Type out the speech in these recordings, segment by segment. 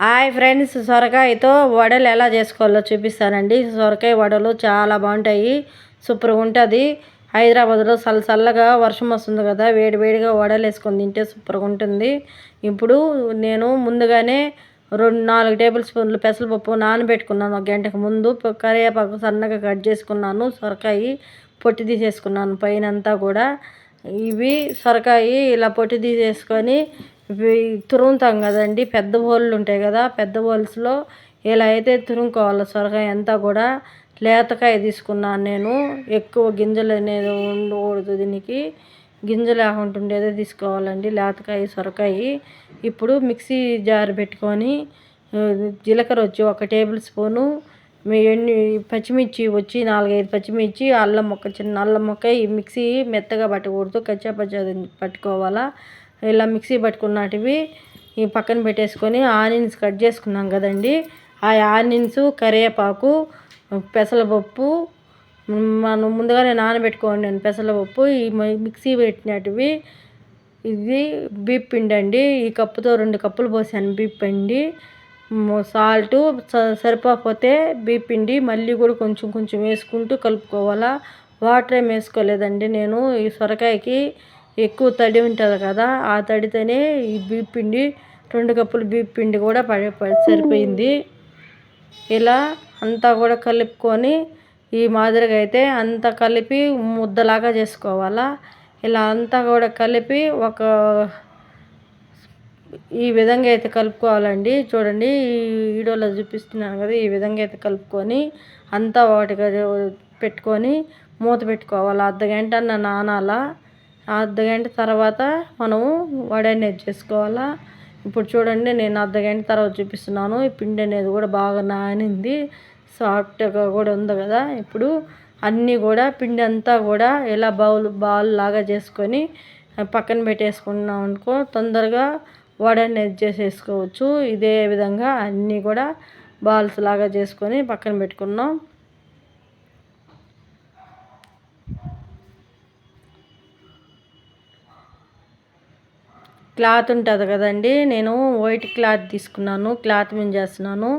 Hi friends, సొరకాయతో వడలు ఎలా చేసుకోవాలో చూపిస్తానండి. సొరకాయ వడలు చాలా బాగుంటాయి, సూపర్గా ఉంటుంది. హైదరాబాద్లో చల్లగా వర్షం వస్తుంది కదా, వేడివేడిగా వడలు వేసుకొని తింటే సూపర్గా ఉంటుంది. ఇప్పుడు నేను ముందుగానే 4 టేబుల్ స్పూన్లు పెసరపప్పు నానబెట్టుకున్నాను. 1 గంటకు ముందు కరివేపాకు సన్నగా కట్ చేసుకున్నాను. సొరకాయ పొట్టు తీసేసుకున్నాను పైన అంతా కూడా. ఇవి సొరకాయ ఇలా పొట్టు తీసేసుకొని ఇవి తురుముతాం కదండి, పెద్ద బౌళ్ళు ఉంటాయి కదా, పెద్ద బౌల్స్లో ఇలా అయితే తురుముకోవాలి. సొరకాయ అంతా కూడా లేతకాయ తీసుకున్నాను నేను. ఎక్కువ గింజలు అనేది ఉండకూడదు, దీనికి గింజ లేకుండా ఉండేదే తీసుకోవాలండి, లేతకాయ సొరకాయ. ఇప్పుడు మిక్సీ జార్ పెట్టుకొని జీలకర్ర వచ్చి 1 టేబుల్ స్పూను, పచ్చిమిర్చి వచ్చి 4-5 పచ్చిమిర్చి, అల్లం ముక్క, చిన్న అల్లం ముక్క. ఈ మిక్సీ మెత్తగా పట్టకూడదు, కచ్చా పట్టుకోవాలా. ఇలా మిక్సీ పట్టుకున్నటివి ఈ పక్కన పెట్టేసుకొని ఆనియన్స్ కట్ చేసుకున్నాం కదండి, ఆ ఆనియన్స్, కరివేపాకు, పెసరపప్పు మనం ముందుగానే నానబెట్టుకోండి. నేను పెసరపప్పు ఈ మిక్సీ పెట్టినటివి. ఇది బీప్ పిండి అండి, ఈ కప్పుతో 2 కప్పులు పోసాను బీప్ పిండి. సాల్టు సరిపోకపోతే బీప్ పిండి మళ్ళీ కూడా కొంచెం కొంచెం వేసుకుంటూ కలుపుకోవాలా. వాటర్ ఏం వేసుకోలేదండి నేను. ఈ సొరకాయకి ఎక్కువ తడి ఉంటుంది కదా, ఆ తడితోనే ఈ బీప్ పిండి 2 కప్పులు బీప్ పిండి కూడా సరిపోయింది. ఇలా అంతా కూడా కలుపుకొని ఈ మాదిరిగా అయితే అంతా కలిపి ముద్దలాగా చేసుకోవాలా. ఇలా అంతా కూడా కలిపి ఈ విధంగా అయితే కలుపుకోవాలండి. చూడండి, ఈ వీడియోలో చూపిస్తున్నాను కదా, ఈ విధంగా అయితే కలుపుకొని అంతా వాటిగా పెట్టుకొని మూత పెట్టుకోవాలి. అర్ధగంట నానాలా. అర్ధగంట తర్వాత మనము వడ అనేది చేసుకోవాలా. ఇప్పుడు చూడండి, నేను అర్ధగంట తర్వాత చూపిస్తున్నాను. ఈ పిండి అనేది కూడా బాగా నానింది, సాఫ్ట్గా కూడా ఉంది కదా. ఇప్పుడు అన్నీ కూడా పిండి అంతా కూడా ఇలా బాల్ లాగా చేసుకొని పక్కన పెట్టేసుకున్నాం అనుకో, తొందరగా వడ అనేది చేసేసుకోవచ్చు. ఇదే విధంగా అన్నీ కూడా బాల్స్ లాగా చేసుకొని పక్కన పెట్టుకున్నాం. క్లాత్ ఉంటుంది కదండి, నేను వైట్ క్లాత్ తీసుకున్నాను. క్లాత్ మీద చేస్తున్నాను.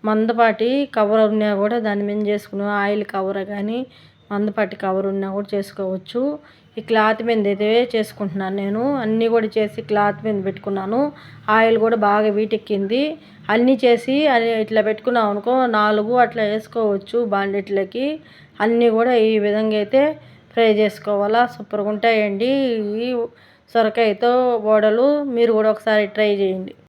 మందపాటి కవర్ ఉన్నా కూడా దాని మీద చేసుకున్నాను. ఆయిల్ కవర్ కానీ మందపాటి కవర్ ఉన్నా కూడా చేసుకోవచ్చు. ఈ క్లాత్ మీద అయితే చేసుకుంటున్నాను నేను. అన్నీ కూడా చేసి క్లాత్ మీద పెట్టుకున్నాను. ఆయిల్ కూడా బాగా వీటెక్కింది. అన్నీ చేసి ఇట్లా పెట్టుకున్నాం అనుకో, 4 అట్లా వేసుకోవచ్చు బాండెట్లకి. అన్నీ కూడా ఈ విధంగా అయితే ఫ్రై చేసుకోవాలా. సూపర్గా ఉంటాయండి ఈ సొరకాయతో వడలు. మీరు కూడా ఒకసారి ట్రై చేయండి.